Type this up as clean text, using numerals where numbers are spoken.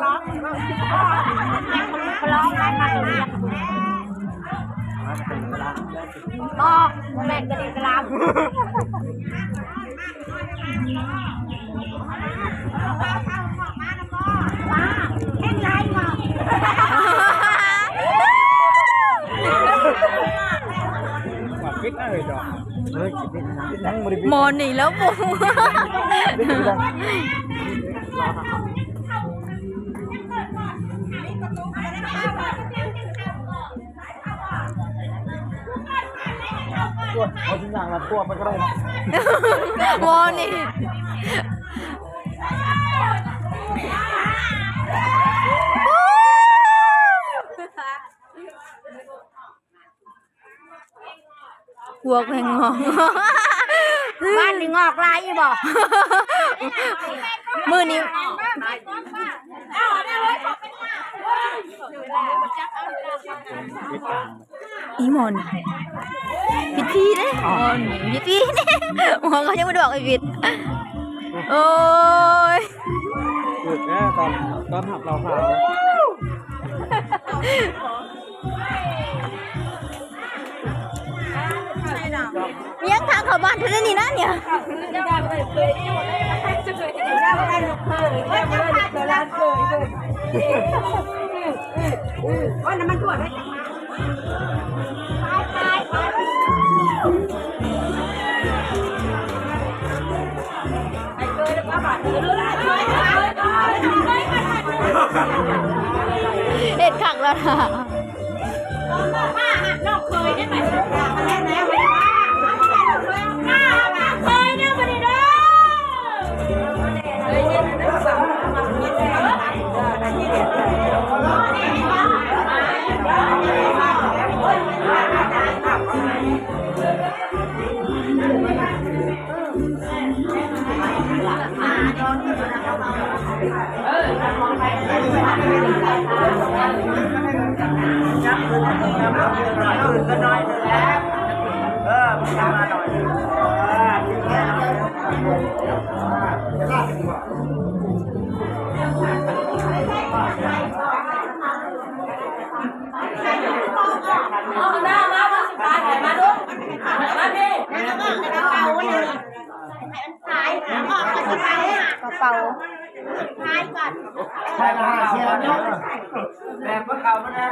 ร้องได้มาตัวเดียวก็แม่กระดิ่งกระลาแค่ไรหรอมอนนี่แล้วบุเอาทุกอย่างละตัวมันก็ได้นะ มอนนี่พวกแมงงอกบ้านนี่งอกลายอีบอกมือนี้อีมอนผิดที่เด้มอนผิดที่เด้มอนเขายังไม่ได้บอกไอ้ผิดโอ้ย จุดแน่ตอนหับเราขาวยังทางเข้าบ้านเท่านั้นนี่นะเนี่ยว่าน้ำมันถั่วได้จังเด็ดขักแล้วนะนอกเคยได้ไหมมาแล้วแล้วเคยเนี่ยมาดิเด้อก็น้อยแล้วมันมาหน่อยกระเป๋าใช่ละเชียร์เนี่ยแบบเมื่อเก่ามานะ